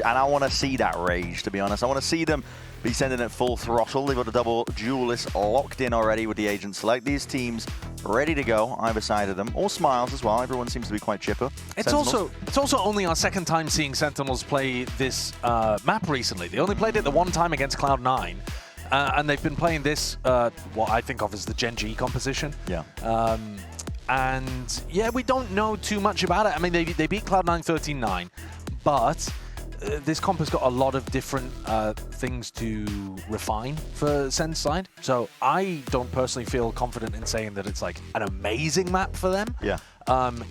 And I want to see that rage, to be honest. I want to see them be sending it full throttle. They've got a double duelist locked in already with the agent select. These teams ready to go, either side of them. All smiles as well. Everyone seems to be quite chipper. It's also only our second time seeing Sentinels play this map recently. They only played it the one time against Cloud9. And they've been playing this, what I think of as the Gen G composition. Yeah. And yeah, we don't know too much about it. I mean, they beat Cloud9 13-9, but this comp has got a lot of different things to refine for Sen's side. So I don't personally feel confident in saying that it's like an amazing map for them. Yeah.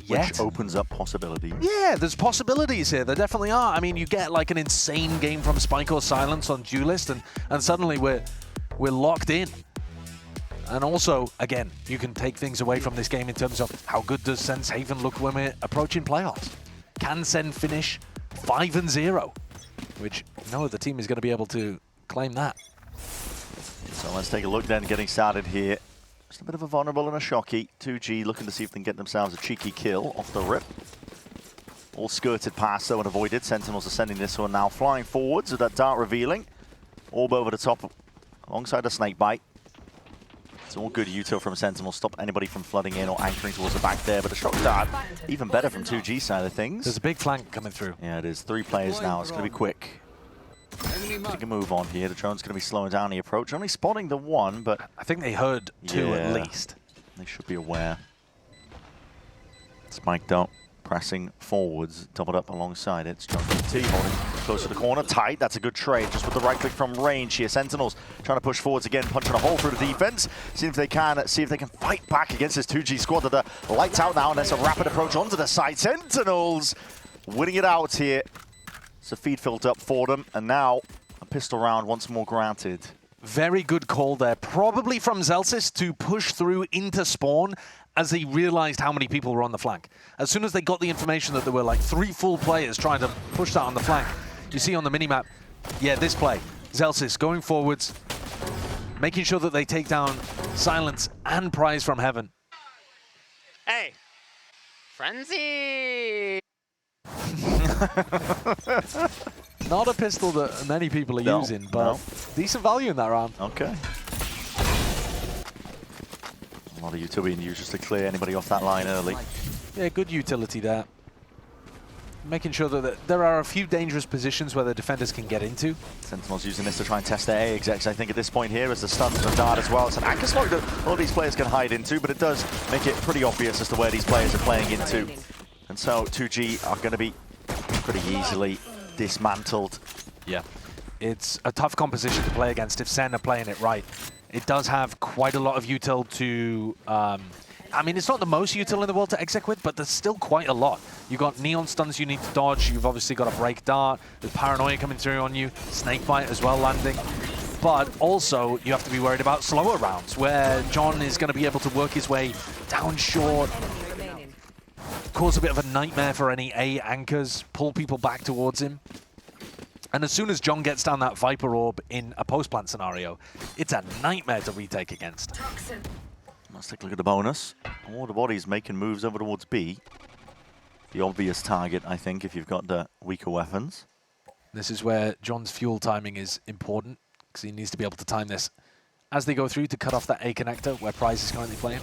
Which opens up possibilities. Yeah, there's possibilities here. There definitely are. I mean, you get like an insane game from Spike or Silence on Duelist, and suddenly we're locked in. And also, again, you can take things away from this game in terms of how good does Sen's Haven look when we're approaching playoffs? Can Sen finish 5-0? Which no other team is going to be able to claim that. So let's take a look then, getting started here. Just a bit of a vulnerable and a shocky. 2G looking to see if they can get themselves a cheeky kill off the rip. All skirted past though and avoided. Sentinels are sending this one now flying forwards with that dart revealing. Orb over the top alongside a snake bite. It's all good util from Sentinel. Stop anybody from flooding in or anchoring towards the back there, but a shock dart, even better from 2G side of things. There's a big flank coming through. Yeah, it is. 3 players now. It's going to be quick. Take a move on here. The drone's going to be slowing down the approach. Only spotting the one, but I think they heard 2 at least. They should be aware. Spike don't. Pressing forwards, doubled up alongside it. Strong T holding close to the corner. Tight, that's a good trade. Just with the right click from range here. Sentinels trying to push forwards again, punching a hole through the defense. See if they can fight back against this 2G squad that are lights out now, and there's a rapid approach onto the side. Sentinels winning it out here. So feed filled up for them, and now a pistol round once more granted. Very good call there. Probably from Zelsis to push through into spawn as he realized how many people were on the flank. As soon as they got the information that there were like 3 full players trying to push that on the flank, you see on the minimap, yeah, this play, Zelsis going forwards, making sure that they take down Silence and Prize from Heaven. Hey, Frenzy! Not a pistol that many people are using, but decent value in that round. Okay. A lot of utility being used just to clear anybody off that line early. Yeah, good utility there. Making sure that there are a few dangerous positions where the defenders can get into. Sentinels using this to try and test their A execs, I think, at this point here, as the stuns from Dart as well. It's an anchor smoke that all of these players can hide into, but it does make it pretty obvious as to where these players are playing into. And so 2G are going to be pretty easily dismantled. Yeah, it's a tough composition to play against if Sen are playing it right. It does have quite a lot of util to... I mean, it's not the most util in the world to exec with, but there's still quite a lot. You've got neon stuns you need to dodge. You've obviously got a break dart. There's paranoia coming through on you. Snakebite as well landing. But also, you have to be worried about slower rounds, where John is going to be able to work his way down short, cause a bit of a nightmare for any A anchors, pull people back towards him. And as soon as John gets down that Viper Orb in a post-plant scenario, it's a nightmare to retake against. Let's take a look at the bonus. All the bodies making moves over towards B. The obvious target, I think, if you've got the weaker weapons. This is where John's fuel timing is important, because he needs to be able to time this as they go through to cut off that A connector where Prize is currently playing.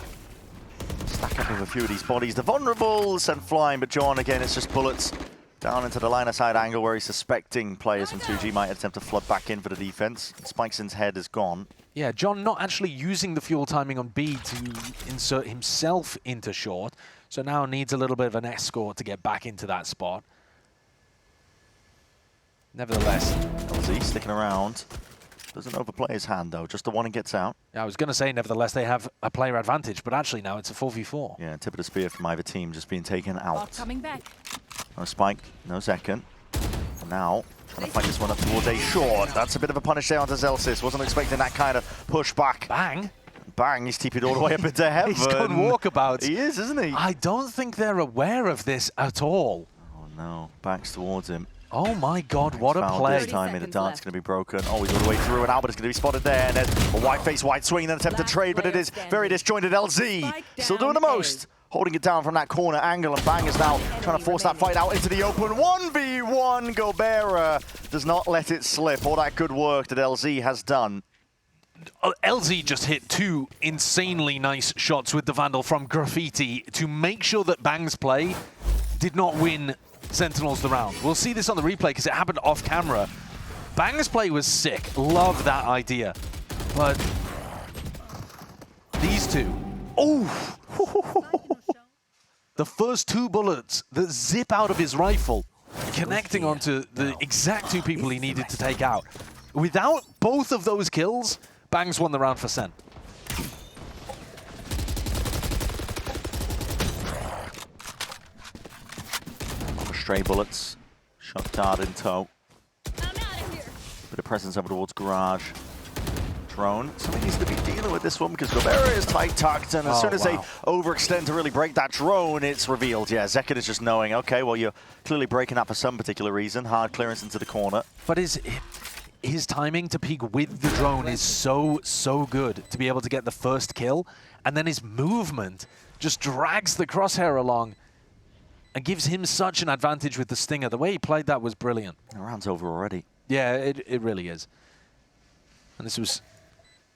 Stack up with a few of these bodies. The vulnerables sent flying, but John, again, it's just bullets down into the line-of-sight angle where he's suspecting players from 2G might attempt to flood back in for the defense. Spikeson's head is gone. Yeah, John not actually using the fuel timing on B to insert himself into short, so now needs a little bit of an escort to get back into that spot. Nevertheless, LZ sticking around. Doesn't overplay his hand, though. Just the one and gets out. Yeah, I was going to say, nevertheless, they have a player advantage, but actually now it's a 4v4. Yeah, tip of the spear from either team just being taken out. Coming back. No Spike, no second. And now, trying to fight this one up towards A short. That's a bit of a punish there onto Zelsis. Wasn't expecting that kind of pushback. Bang! Bang, he's TP'd all the way up into heaven. He's gone walkabouts. He is, isn't he? I don't think they're aware of this at all. Oh no, backs towards him. Oh my god, what a play. This time, the dart's going to be broken. Oh, he's all the way through, and Albert is going to be spotted there. And then a white face, white swing, and an attempt to trade, but it is very disjointed. LZ still doing the most. holding it down from that corner angle, and Bang is now trying to force that fight out into the open. 1v1, Gobera does not let it slip. All that good work that LZ has done. LZ just hit 2 insanely nice shots with the Vandal from Graffiti to make sure that Bang's play did not win Sentinels the round. We'll see this on the replay because it happened off camera. Bang's play was sick. Love that idea. But these two. Oh! The first 2 bullets that zip out of his rifle, connecting onto the exact 2 people he needed to take out. Without both of those kills, Bang's won the round for Sen. Stray bullets, shot dart in tow. Bit of presence over towards garage. Drone. Somebody needs to be dealing with this one because Gobera is tight tucked, and as soon as they overextend to really break that drone, it's revealed. Yeah, Zekken is just knowing, okay, well, you're clearly breaking up for some particular reason. Hard clearance into the corner. But his timing to peek with the drone is so good to be able to get the first kill, and then his movement just drags the crosshair along and gives him such an advantage with the Stinger. The way he played that was brilliant. The round's over already. Yeah, it really is. And this was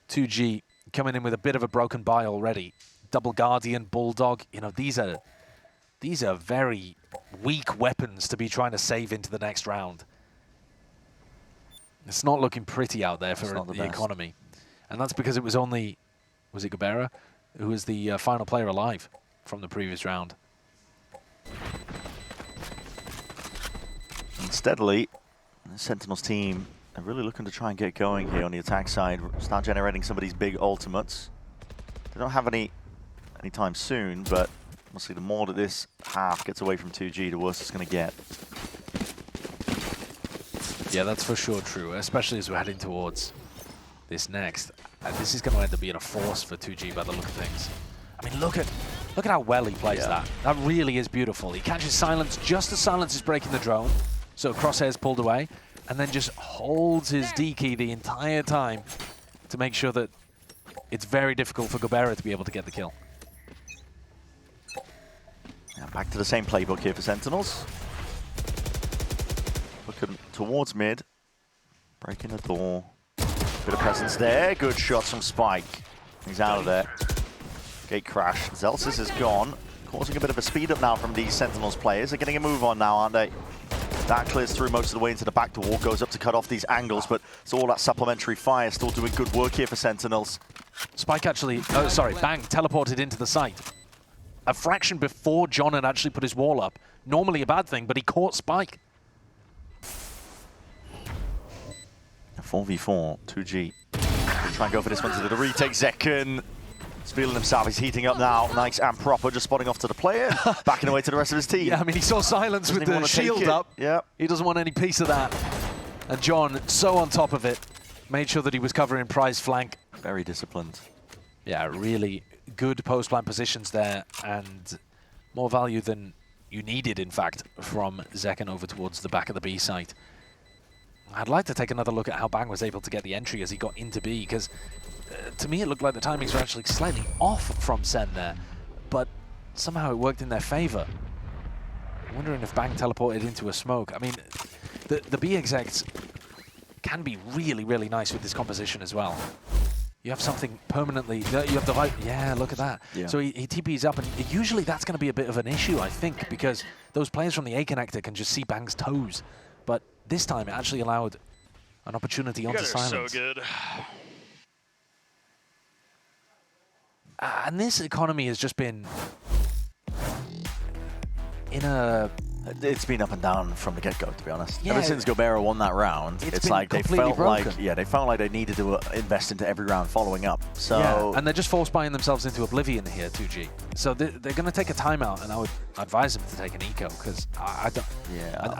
2G coming in with a bit of a broken buy already. Double Guardian, Bulldog, you know, these are very weak weapons to be trying to save into the next round. It's not looking pretty out there for the economy. And that's because it was only, was it Gobera, who was the final player alive from the previous round. And steadily, the Sentinels team are really looking to try and get going here on the attack side, start generating some of these big ultimates. They don't have any anytime soon, but honestly, the more that this half gets away from 2G, the worse it's going to get. Yeah, that's for sure true, especially as we're heading towards this next. This is going to end up being a force for 2G by the look of things. I mean, look at how well he plays that. That really is beautiful. He catches Silence just as Silence is breaking the drone, so Crosshair's pulled away, and then just holds his D key the entire time to make sure that it's very difficult for Gobera to be able to get the kill. Now back to the same playbook here for Sentinels. Looking towards mid, breaking the door. Bit of presence there, good shots from Spike. He's out of there. Gate crash, Zelsis is gone, causing a bit of a speed up now from these Sentinels players. They're getting a move on now, aren't they? That clears through most of the way into the back door, goes up to cut off these angles, but it's all that supplementary fire still doing good work here for Sentinels. Spike actually, Bang teleported into the site. A fraction before John had actually put his wall up. Normally a bad thing, but he caught Spike. 4v4, 2G. Try and go for this one to the retake. Zekken is feeling himself. He's heating up now. Nice and proper, just spotting off to the player. Backing away to the rest of his team. Yeah, I mean, he saw Silence with the shield up. Yeah. He doesn't want any piece of that. And John, so on top of it, made sure that he was covering prize flank. Very disciplined. Yeah, really good post-plant positions there, and more value than you needed, in fact, from Zekken over towards the back of the B site. I'd like to take another look at how Bang was able to get the entry as he got into B, because to me it looked like the timings were actually slightly off from Sen there, but somehow it worked in their favor. I'm wondering if Bang teleported into a smoke. I mean, the B execs can be really, really nice with this composition as well. You have something permanently, you have the light, yeah, look at that. Yeah. So he TPs up, and usually that's going to be a bit of an issue, I think, because those players from the A connector can just see Bang's toes. But this time it actually allowed an opportunity onto Silence. So good. And this economy has just been in a... It's been up and down from the get-go, to be honest. Yeah, Ever since Gobera won that round, it's like they felt broken. they felt like they needed to invest into every round following up. So yeah, and they're just force buying themselves into oblivion here, 2G. So they're going to take a timeout, and I would advise them to take an eco, because I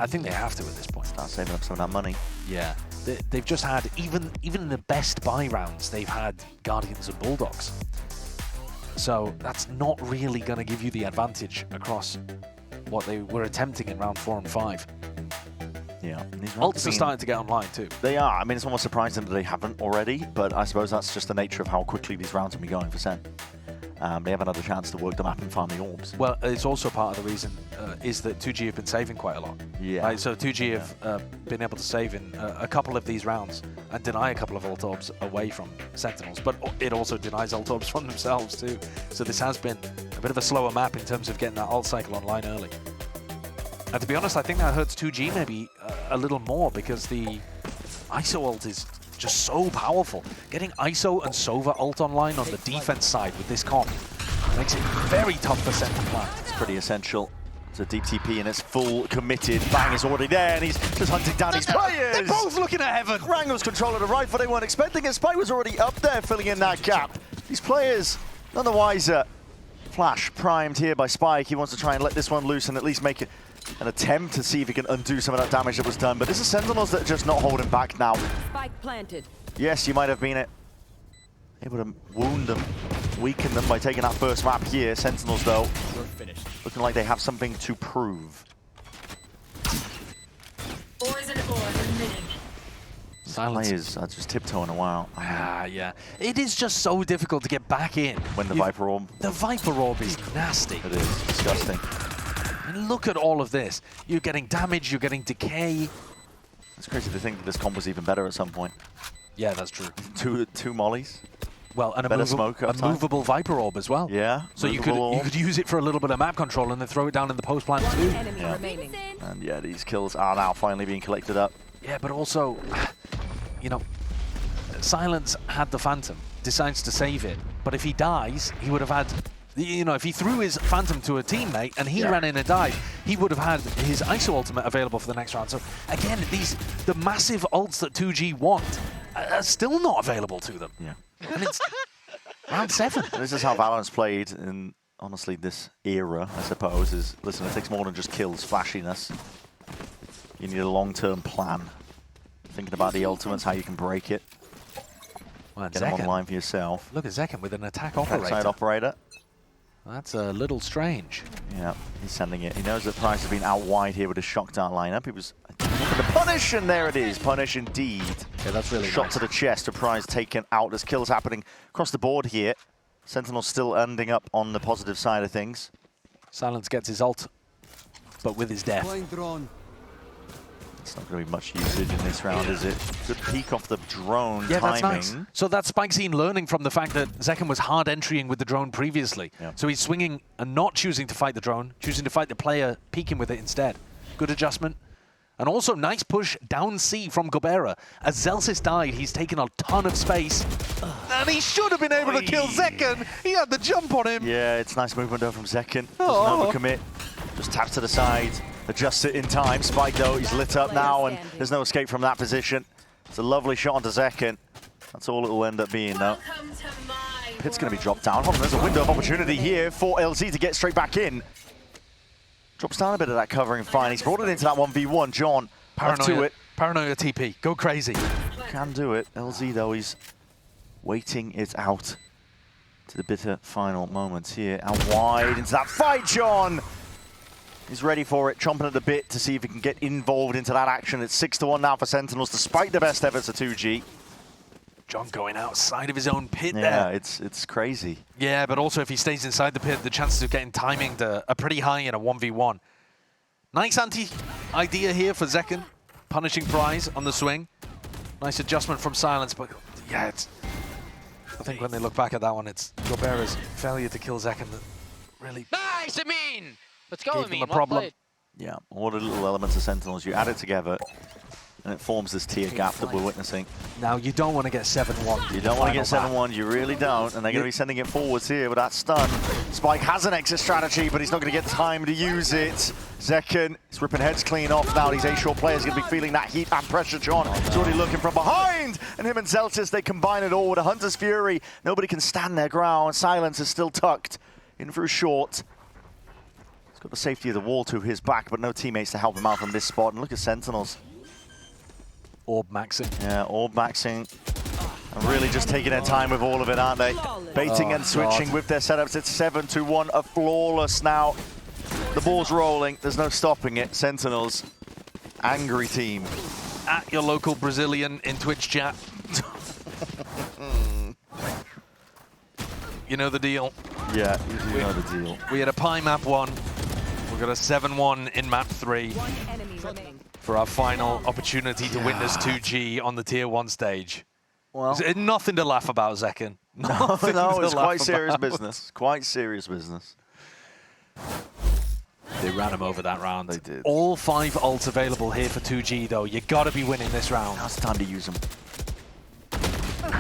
think they have to at this point. Start saving up some of that money. Yeah, they've just had, even in the best buy rounds, they've had Guardians and Bulldogs. So that's not really going to give you the advantage across what they were attempting in round 4 and 5. Yeah. Ults are starting to get online too. They are. I mean, it's almost surprising that they haven't already, but I suppose that's just the nature of how quickly these rounds will be going for Sen. they haven't had a chance to work the map and farm the orbs. Well, it's also part of the reason is that 2G have been saving quite a lot. Yeah. Right? So 2G have been able to save in a couple of these rounds and deny a couple of ult orbs away from Sentinels, but it also denies ult orbs from themselves too. So this has been a bit of a slower map in terms of getting that ult cycle online early. And to be honest, I think that hurts 2G maybe a little more because the ISO ult is just so powerful. Getting ISO and Sova ult online on the defense side with this comp makes it very tough for Sen to plant. It's pretty essential. It's a deep TP and it's full committed. Bang is already there and he's just hunting down his players. They're both looking at heaven. Wrangle's controlling the rifle they weren't expecting it. Spike was already up there filling in that gap. These players, none the wiser. Flash primed here by Spike. He wants to try and let this one loose and at least make it an attempt to see if he can undo some of that damage that was done. But this is Sentinels that are just not holding back now. Spike planted. Yes, you might have been able to wound them, weaken them by taking that first map here. Sentinels, though, looking like they have something to prove. Silence. Players are just tiptoeing a while. Ah, yeah. It is just so difficult to get back in. When the Viper Orb. The Viper Orb is nasty. It is disgusting. And look at all of this. You're getting damage, you're getting decay. It's crazy to think that this comp was even better at some point. Yeah, that's true. Two mollies. Well, and Better a smoke up time. movable Viper Orb as well. Yeah. So you could use it for a little bit of map control and then throw it down in the post plant too. Enemy remaining. And yeah, these kills are now finally being collected up. Yeah, but also, you know, Silence had the Phantom, decides to save it, but if he dies, he would have had, you know, if he threw his Phantom to a teammate and he ran in and died, he would have had his ISO ultimate available for the next round. So again, the massive ults that 2G want are still not available to them. Yeah. And it's round 7. This is how Valorant's played in, honestly, this era, I suppose, is, listen, it takes more than just kills, flashiness. You need a long-term plan. Thinking about the ultimates, how you can break it. Well, and Get them Zekken, online for yourself. look at Zekken with an attack Backside operator. operator. That's a little strange. Yeah, he's sending it. He knows that Price has been out wide here with his shock dart lineup. He was the punish, and there it is. Punish indeed. Yeah, that's really Shot nice. to the chest, a Prize taken out. There's kills happening across the board here. Sentinel still ending up on the positive side of things. Silence gets his ult, but with his death. It's not going to be much usage in this round, is it? Good peek off the drone Yeah, timing. that's nice. So that's Spikescene learning from the fact that Zekken was hard entrying with the drone previously. Yeah. So he's swinging and not choosing to fight the drone, choosing to fight the player peeking with it instead. Good adjustment. And also nice push down C from Gobera. As Zelsis died, he's taken a ton of space. And he should have been able to kill Zekken. He had the jump on him. Yeah, it's nice movement though from Zekken. Doesn't overcommit. Just taps to the side. Adjusts it in time. Spike though, he's lit up now and there's no escape from that position. It's a lovely shot onto Zekken. That's all it will end up being though. Pit's going to be dropped down. Hold on, there's a window of opportunity here for LZ to get straight back in. Drops down a bit of that covering fine. He's brought it into that 1v1. John, left to it. Paranoia TP. Go crazy. Can do it. LZ though, he's waiting it out to the bitter final moments here. Out wide into that fight, John! He's ready for it, chomping at the bit to see if he can get involved into that action. It's 6-1 now for Sentinels, despite the best efforts of 2G. John going outside of his own pit Yeah, there. it's crazy. Yeah, but also if he stays inside the pit, the chances of getting timing are pretty high in a 1v1. Nice anti-idea here for Zekken, punishing Prize on the swing. Nice adjustment from Silence, but yeah, I think when they look back at that one, it's Gobera's failure to kill Zekken that really Nice, Amin! Let's go, gave Amin. them a Well problem. played. Yeah, all the little elements of Sentinels, you add it together, and it forms this tier gap that we're witnessing. Now, you don't want to get 7-1. You don't want to get 7-1, you really don't, and they're going to be sending it forwards here with that stun. Spike has an exit strategy, but he's not going to get time to use it. Zekken is ripping heads clean off now. These A-short players are going to be feeling that heat and pressure. John is already looking from behind, and him and Zeltis, they combine it all with a Hunter's Fury. Nobody can stand their ground. Silence is still tucked in for a short. He's got the safety of the wall to his back, but no teammates to help him out from this spot. And look at Sentinels. Orb maxing. Yeah, orb maxing. And really just taking their time with all of it, aren't they? Baiting and switching with their setups. It's 7-1, a flawless now. The ball's rolling. There's no stopping it. Sentinels, angry team. At your local Brazilian in Twitch chat. You know the deal. Yeah, you do know the deal. We had a pie map 1. We've got a 7-1 in map 3 for our final opportunity to win this 2G on the Tier 1 stage. Well, It's nothing to laugh about, Zekken. no, Nothing to it's laugh quite serious about. business. Quite serious business. They ran him over that round. They did. All 5 ults available here for 2G, though. You got to be winning this round. Now's the time to use them.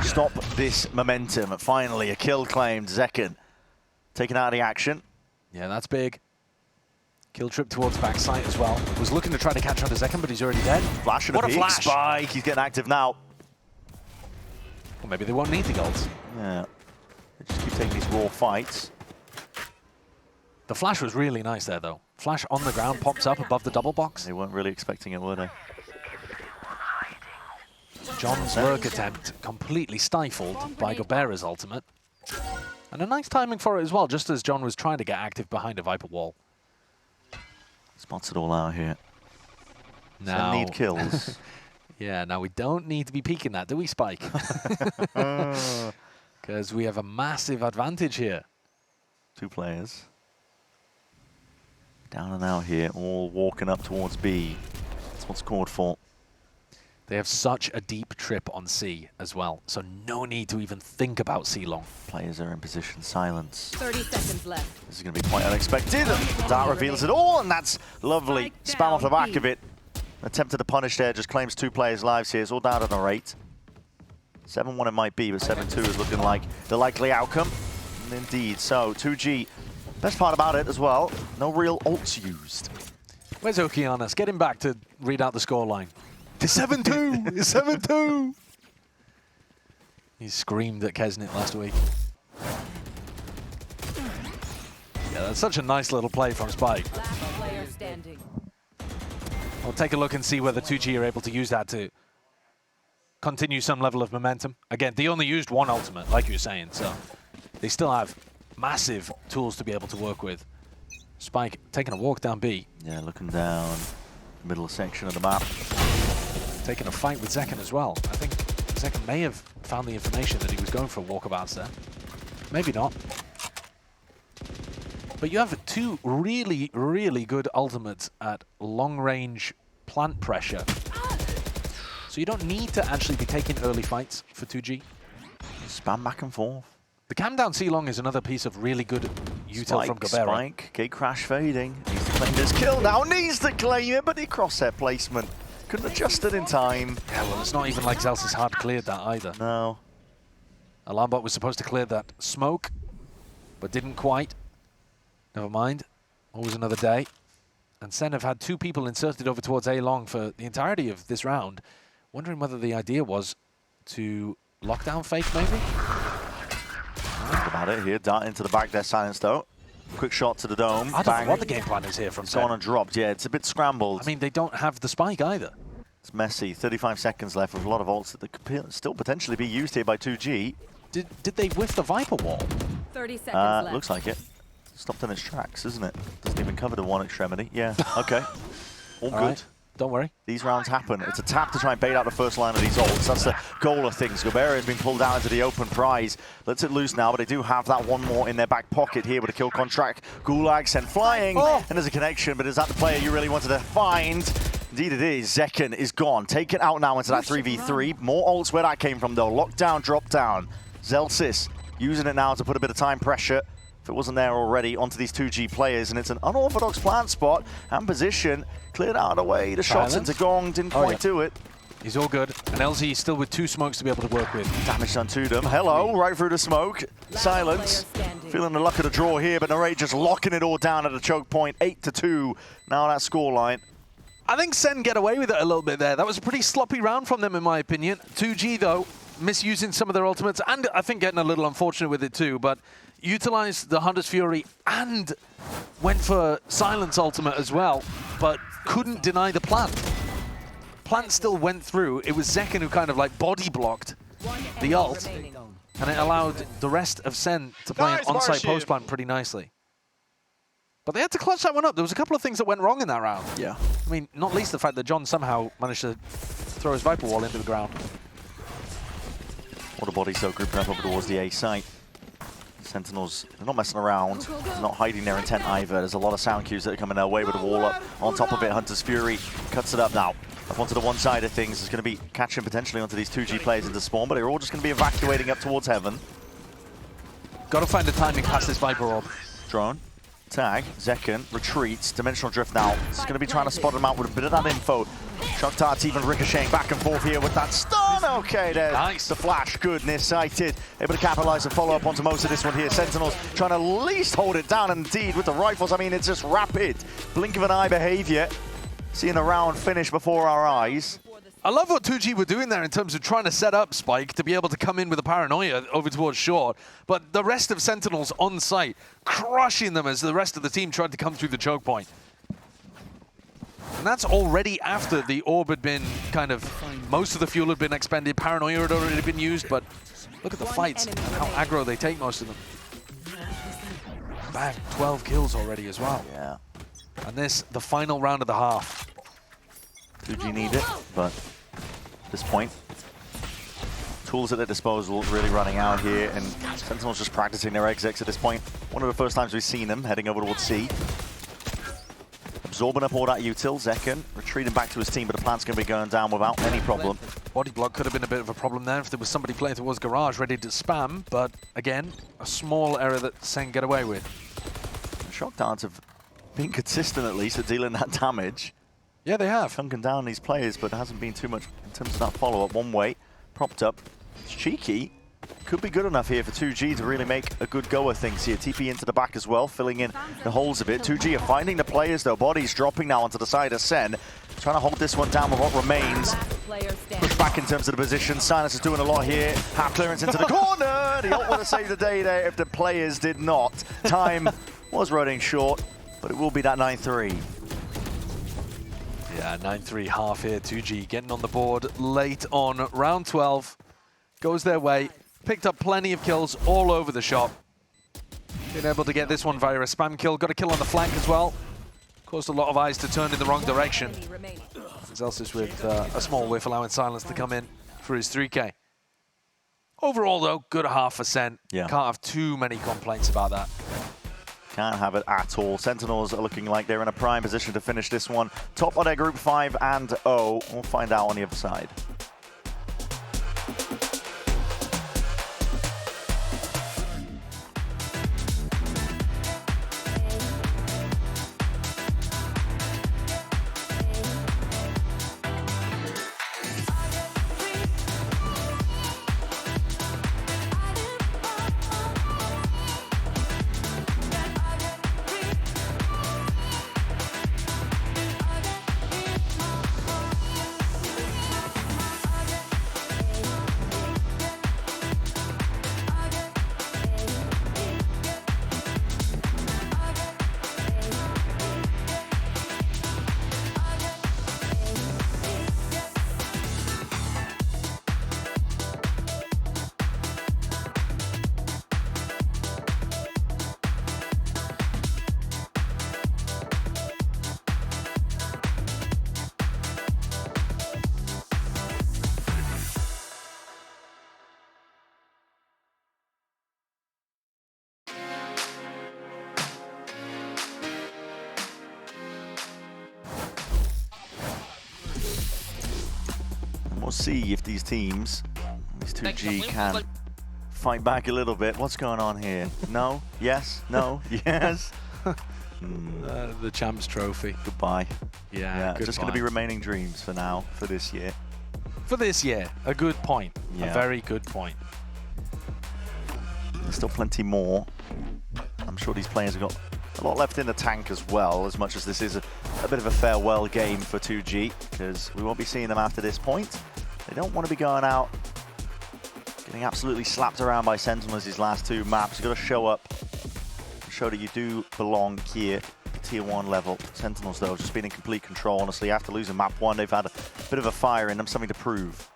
Stop this momentum. Finally, a kill claimed. Zekken taken out of the action. Yeah, that's big. Kill trip towards backside as well. Was looking to try to catch onto Zekken, but he's already dead. Flash and What a a peek. flash. Spike. He's getting active now. Well, maybe they won't need the ults. Yeah. They just keep taking these raw fights. The flash was really nice there, though. Flash on the ground, pops up above the double box. They weren't really expecting it, were they? John's lurk attempt completely stifled by Gobera's ultimate. And a nice timing for it as well, just as John was trying to get active behind a Viper wall. Spots it all out here. Now, Need kills. yeah, now we don't need to be peeking that, do we, Spike? Because we have a massive advantage here. 2 players. Down and out here, all walking up towards B. That's what's called for. They have such a deep trip on C as well, so no need to even think about C long. Players are in position. Silence. 30 seconds left. This is going to be quite unexpected. Dart reveals it all, and that's lovely. Spam off the back of it. Attempted to punish there, just claims 2 players' lives here. It's all down to the rate. 7-1 it might be, but 7-2 is looking like the likely outcome. And indeed, so 2G. Best part about it as well, no real ults used. Where's Okeanis? Get him back to read out the scoreline. It's 7-2! It's 7-2! He screamed at Kesnit last week. Yeah, that's such a nice little play from Spike. Last player standing. We'll take a look and see whether 2G are able to use that to continue some level of momentum. Again, they only used 1 ultimate, like you were saying, so they still have massive tools to be able to work with. Spike taking a walk down B. Yeah, looking down middle section of the map. Taking a fight with Zekken as well. I think Zekken may have found the information that he was going for walkabouts there. Maybe not. But you have 2 really, really good ultimates at long-range plant pressure. So you don't need to actually be taking early fights for 2G. Spam back and forth. The cam down C long is another piece of really good util from Gobera. Spike, gate crash fading. Needs to claim this kill now. Needs to claim it, but he crosshair placement. Couldn't adjust it in time. Yeah, well, it's not even like Zelsis hard cleared that either. No. Alarmbot was supposed to clear that smoke, but didn't quite. Never mind. Always another day. And SEN have had 2 people inserted over towards A long for the entirety of this round. Wondering whether the idea was to lockdown fake, maybe? Think about it here. Dart into the back there, Silence though. Quick shot to the dome. I don't know what the game plan is here from Gone SEN. and dropped. Yeah, it's a bit scrambled. I mean, they don't have the spike either. It's messy. 35 seconds left with a lot of ults that could still potentially be used here by 2G. Did they whiff the Viper wall? 30 seconds left. Looks like it. Stopped in its tracks, isn't it? Doesn't even cover the one extremity. Yeah, okay. All good. Right. Don't worry. These rounds happen. It's a tap to try and bait out the first line of these ults. That's the goal of things. Gobera has been pulled down into the open prize. Lets it loose now, but they do have that one more in their back pocket here with a kill contract. Gulag sent flying, and there's a connection, but is that the player you really wanted to find? Indeed it is. Zekken is gone. Taken out now into that 3v3. More ults where that came from though. Lockdown, drop down. Zelsis using it now to put a bit of time pressure, if it wasn't there already, onto these 2G players, and it's an unorthodox plant spot and position. Cleared out of the way. The shots into Gong didn't quite do it. He's all good. And LZ still with 2 smokes to be able to work with. Damage done to them. Hello, right through the smoke. Silence. Feeling the luck of the draw here, but Narrate just locking it all down at a choke point. 8-2. Now that scoreline. I think SEN get away with it a little bit there. That was a pretty sloppy round from them, in my opinion. 2G, though, misusing some of their ultimates, and I think getting a little unfortunate with it, too. But utilized the Hunter's Fury and went for Silence ultimate as well, but couldn't deny the plant. Plant still went through. It was Zekken who kind of like body blocked the ult, and it allowed the rest of SEN to play an on-site post-plant pretty nicely. But they had to clutch that one up. There was a couple of things that went wrong in that round. Yeah. I mean, not least the fact that John somehow managed to throw his Viper wall into the ground. What a body soaker grouping up over towards the A site. Sentinels, they're not messing around. They're not hiding their intent either. There's a lot of sound cues that are coming their way with a wall up. On top of it, Hunter's Fury cuts it up now. Up onto the one side of things. Is going to be catching potentially onto these 2G players into spawn, but they're all just going to be evacuating up towards heaven. Got to find the timing past this Viper Orb. Drone. Tag. Zekken retreats. Dimensional Drift now. He's going to be trying to spot him out with a bit of that info. Shock Darts even ricocheting back and forth here with that stun. Okay, there's nice. The flash. Good, near-sighted. Able to capitalize and follow up onto most of this one here. Sentinels trying to at least hold it down. And indeed, with the rifles, I mean, it's just rapid. Blink of an eye behavior. Seeing a round finish before our eyes. I love what 2G were doing there in terms of trying to set up Spike to be able to come in with a paranoia over towards short, but the rest of Sentinels on site crushing them as the rest of the team tried to come through the choke point. And that's already after the orb had been kind of, most of the fuel had been expended, paranoia had already been used, but look at the fights and how aggro they take most of them. Bang, 12 kills already as well. Yeah. And this, the final round of the half. 2G need it, but at this point, tools at their disposal really running out here, and Sentinels just practicing their exits at this point. One of the first times we've seen them heading over towards C. Absorbing up all that util, Zekken retreating back to his team, but the plant's going to be going down without any problem. Body block could have been a bit of a problem there if there was somebody playing towards Garage ready to spam, but again, a small error that SEN get away with. The Shock Darts have been consistent at least at dealing that damage. Yeah, they have. Chunking down these players, but it hasn't been too much in terms of that follow-up. One way, propped up. It's cheeky. Could be good enough here for 2G to really make a good go of things here. TP into the back as well, filling in the holes a bit. 2G are finding the players though. Bodies dropping now onto the side of SEN. Trying to hold this one down with what remains. Push back in terms of the position. Silence is doing a lot here. Half clearance into the corner. The ult would have saved the day there if the players did not. Time was running short, but it will be that 9-3. Yeah, 9-3 half here. 2G getting on the board late on round 12. Goes their way. Picked up plenty of kills all over the shop. Been able to get this one via a spam kill. Got a kill on the flank as well. Caused a lot of eyes to turn in the wrong direction. Zelsis with a small whiff, allowing Silence to come in for his 3K. Overall, though, good half for SEN. Yeah. Can't have too many complaints about that. Can't have it at all. Sentinels are looking like they're in a prime position to finish this one. Top of their group 5-0. We'll find out on the other side. We'll see if these teams, these 2G, can fight back a little bit. What's going on here? No? Yes? No? Yes? The Champs Trophy. Goodbye. Yeah, just going to be remaining dreams for now, for this year. For this year, a good point. Yeah. A very good point. There's still plenty more. I'm sure these players have got a lot left in the tank as well, as much as this is a bit of a farewell game for 2G, because we won't be seeing them after this point. They don't want to be going out getting absolutely slapped around by Sentinels these last two maps. You've got to show up and show that you do belong here at tier 1 level. Sentinels, though, just been in complete control, honestly. After losing map 1, they've had a bit of a fire in them, something to prove.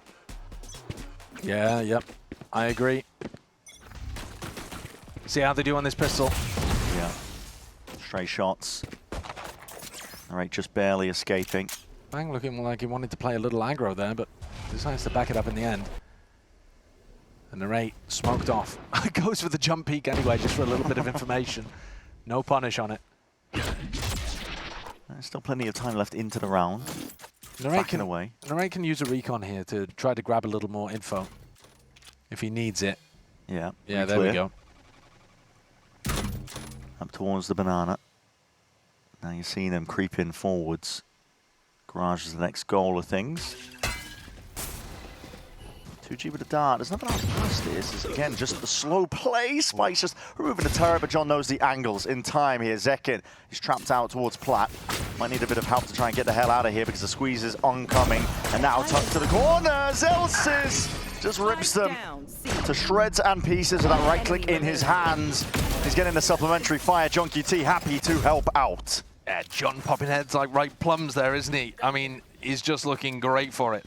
Yeah, yep. I agree. See how they do on this pistol. Yeah. Stray shots. All right, just barely escaping. Bang looking like he wanted to play a little aggro there, but decides to back it up in the end. The narrate smoked off. Goes for the jump peek anyway, just for a little bit of information. No punish on it. There's still plenty of time left into the round. Narrate Away. can use a recon here to try to grab a little more info if he needs it. Yeah. Yeah, there we go. Up towards the banana. Now you're seeing them creep in forwards. Garage is the next goal of things. 2G with a dart. There's nothing else past this. This is, again, just the slow play. Spike's just removing the turret, but John knows the angles in time here. Zekin is trapped out towards Plat. Might need a bit of help to try and get the hell out of here because the squeeze is oncoming. And now tucked to the corner. Zelsis just rips them to shreds and pieces with that right click in his hands. He's getting the supplementary fire. John QT happy to help out. Yeah, John popping heads like ripe plums there, isn't he? I mean, he's just looking great for it.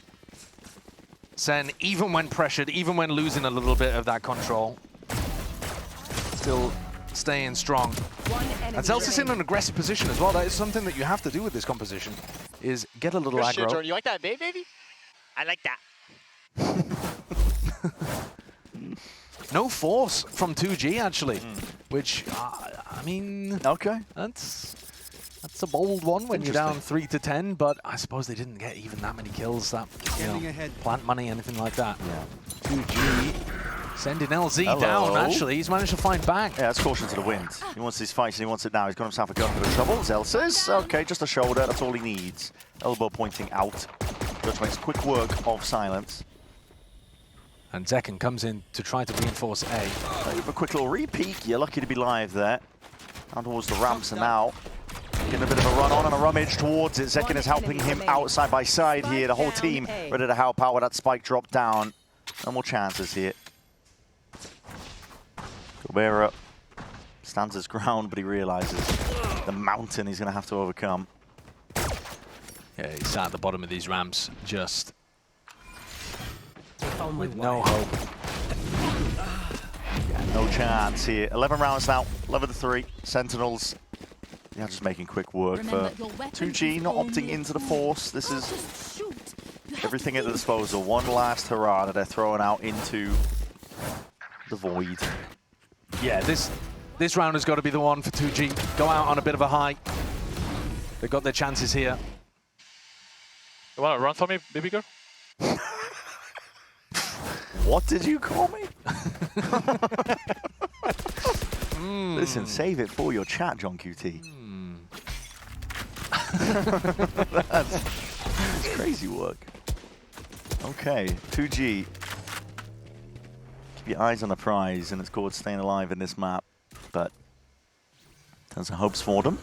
Sen, even when pressured, even when losing a little bit of that control, still staying strong. And Zelsis in an aggressive position as well. That is something that you have to do with this composition, is get a little Good shit, aggro. Jordan. You like that, baby? I like that. No force from 2G, actually, which, I mean, Okay. that's a bold one when you're down 3-10, but I suppose they didn't get even that many kills, that, you know, plant money, anything like that. Yeah. 2G sending LZ down, actually. He's managed to find back. Yeah, that's caution to the wind. He wants these fights and he wants it now. He's got himself a gun for the trouble. Zelsis, okay, just a shoulder. That's all he needs. Elbow pointing out. Just makes quick work of silence. And Zekin comes in to try to reinforce A. A quick little re-peek. You're lucky to be live there. Down towards the ramps and now getting a bit of a run on and a rummage towards it. Zekin is helping him out side by side here. The whole team ready to help out with that spike drop down. No more chances here. Cabrera stands his ground, but he realizes the mountain he's going to have to overcome. Yeah, he's sat at the bottom of these ramps, just with no hope. Yeah, no chance here. 11 rounds now, 11-3. Sentinels, yeah, just making quick work for 2G, not opting into the force. This is everything at their disposal. One last hurrah that they're throwing out into the void. Yeah, this round has got to be the one for 2G. Go out on a bit of a high. They've got their chances here. You want to run for me, baby girl? What did you call me? Listen, save it for your chat, John QT. That's crazy work. Okay, 2G. Keep your eyes on the prize, and it's called staying alive in this map. But there's hopes for them.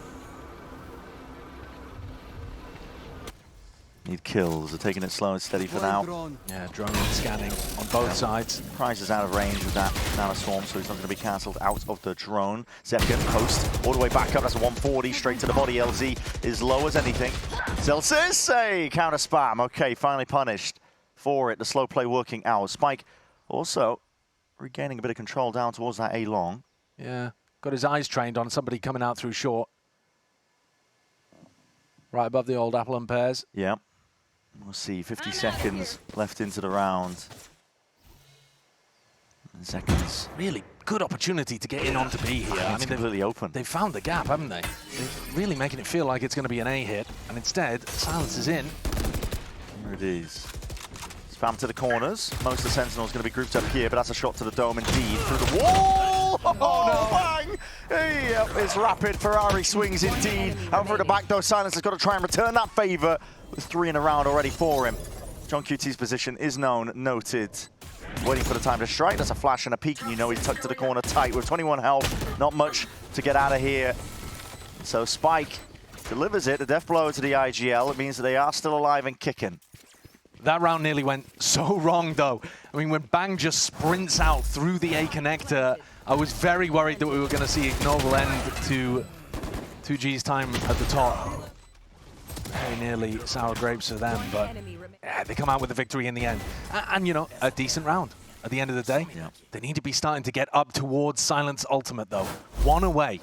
Need kills. They're taking it slow and steady for now. Yeah, drone scanning on both sides. Prize is out of range of that nanoswarm, so he's not going to be cancelled out of the drone. Second post all the way back up. That's a 140 straight to the body. LZ is low as anything. Zelsis, hey, counter spam. Okay, finally punished for it. The slow play working out. Spike also regaining a bit of control down towards that A long. Yeah, got his eyes trained on somebody coming out through short. Right above the old apple and pears. Yeah. We'll see, 50 seconds left into the round. Seconds. Really good opportunity to get in onto B here. I mean, completely open. They've found the gap, haven't they? They're really making it feel like it's going to be an A hit, and instead, silence is in. There it is. Spam to the corners. Most of the Sentinels going to be grouped up here, but that's a shot to the dome indeed. Through the wall! Oh, no. Bang! Hey, yep, it's rapid Ferrari swings indeed. Out through the back, though, Silence has got to try and return that favor. With 3 in a round already for him. John QT's position is known, noted. Waiting for the time to strike. That's a flash and a peek, and you know he's tucked to the corner tight with 21 health. Not much to get out of here. So Spike delivers it, the death blow to the IGL. It means that they are still alive and kicking. That round nearly went so wrong, though. I mean, when Bang just sprints out through the A connector, I was very worried that we were going to see a ignoble end to 2G's time at the top. Very nearly sour grapes for them, but yeah, they come out with a victory in the end. And, you know, a decent round at the end of the day. Yeah. They need to be starting to get up towards Silence Ultimate, though. One away.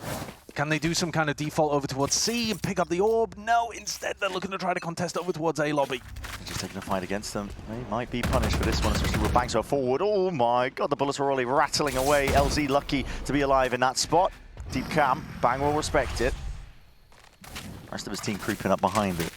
Can they do some kind of default over towards C and pick up the orb? No, instead they're looking to try to contest over towards A lobby. Just taking a fight against them. They might be punished for this one, especially with Bangs forward. Oh my god, the bullets are already rattling away. LZ lucky to be alive in that spot. Deep cam, Bang will respect it. Rest of his team creeping up behind it.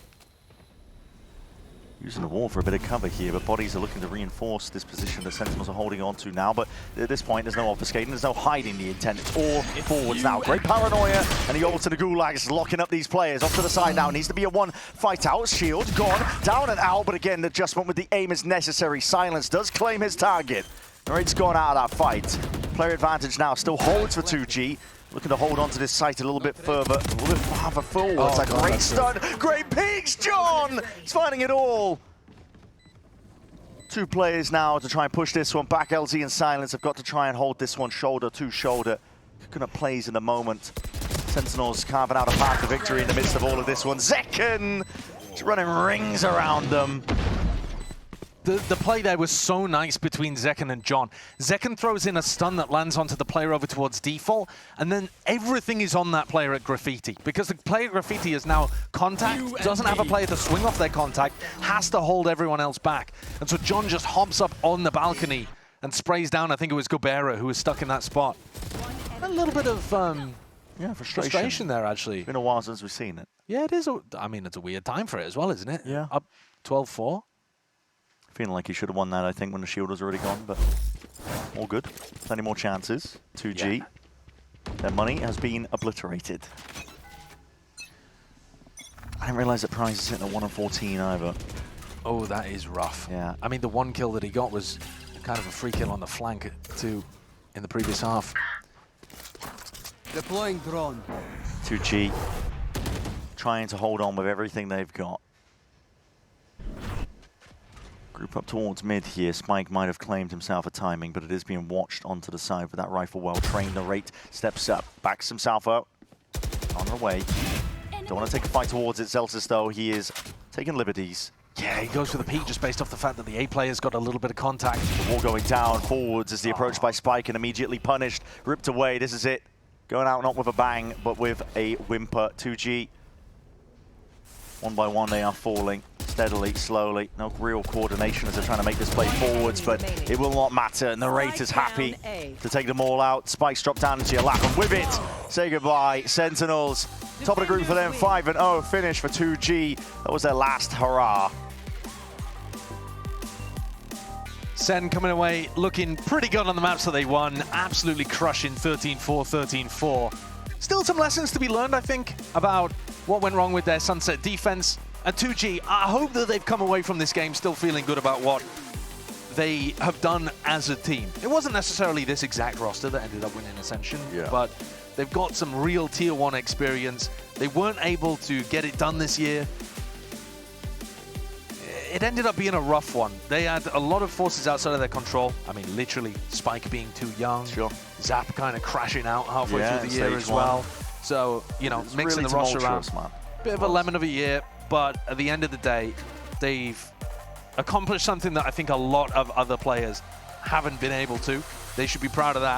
Using the wall for a bit of cover here, but bodies are looking to reinforce this position that Sentinels are holding on to now. But at this point, there's no obfuscating, there's no hiding the intent. It's all forwards now. Great paranoia, and the ult to the Gulag is locking up these players. Off to the side now, needs to be a one fight out. Shield gone, down and out, but again, the adjustment with the aim is necessary. Silence does claim his target. Raid's gone out of that fight. Player advantage now still holds for 2G. Looking to hold on to this site a little bit further, a little bit farther forward. It's a great stun, great peaks, John! He's finding it all. 2 players now to try and push this one back. LZ and Silence have got to try and hold this one shoulder to shoulder. Gonna plays in the moment. Sentinels carving out a path to victory in the midst of all of this one. Zekken just running rings around them. The play there was so nice between Zekken and John. Zekken throws in a stun that lands onto the player over towards default, and then everything is on that player at Graffiti. Because the player at Graffiti is now contact, doesn't have a player to swing off their contact, has to hold everyone else back. And so John just hops up on the balcony and sprays down, I think it was Gobera who was stuck in that spot. A little bit of frustration there, actually. It's been a while since we've seen it. Yeah, it is. I mean, it's a weird time for it as well, isn't it? Yeah. Up 12-4. Feeling like he should have won that, I think, when the shield was already gone, but all good. Plenty more chances. 2G. Yeah. Their money has been obliterated. I didn't realize that Prize is sitting at 1-14 either. Oh, that is rough. Yeah. I mean, the one kill that he got was kind of a free kill on the flank, too, in the previous half. Deploying drone. 2G trying to hold on with everything they've got. Group up towards mid here. Spike might have claimed himself a timing, but it is being watched onto the side with that rifle well trained. The rate steps up, backs himself up, on the way. Don't want to take a fight towards it. Zelsis, though, he is taking liberties. Yeah, he goes for the peak just based off the fact that the A player's got a little bit of contact. The wall going down forwards as the approach by Spike and immediately punished. Ripped away. This is it. Going out not with a bang, but with a whimper. 2G. One by one, they are falling. Steadily, slowly. No real coordination as they're trying to make this play forwards, but it will not matter. And the rate is happy to take them all out. Spikes drop down into your lap, and with it, say goodbye. Sentinels, top of the group for them, 5-0 finish for 2G. That was their last hurrah. Sen coming away looking pretty good on the maps that they won. Absolutely crushing 13-4, 13-4. Still some lessons to be learned, I think, about what went wrong with their Sunset defense. And 2G, I hope that they've come away from this game still feeling good about what they have done as a team. It wasn't necessarily this exact roster that ended up winning Ascension, but they've got some real Tier 1 experience. They weren't able to get it done this year. It ended up being a rough one. They had a lot of forces outside of their control. I mean, literally, Spike being too young, Zap kind of crashing out halfway through the year as well. So, you know, it's mixing really the roster around. Bit of a lemon of a year, but at the end of the day, they've accomplished something that I think a lot of other players haven't been able to. They should be proud of that.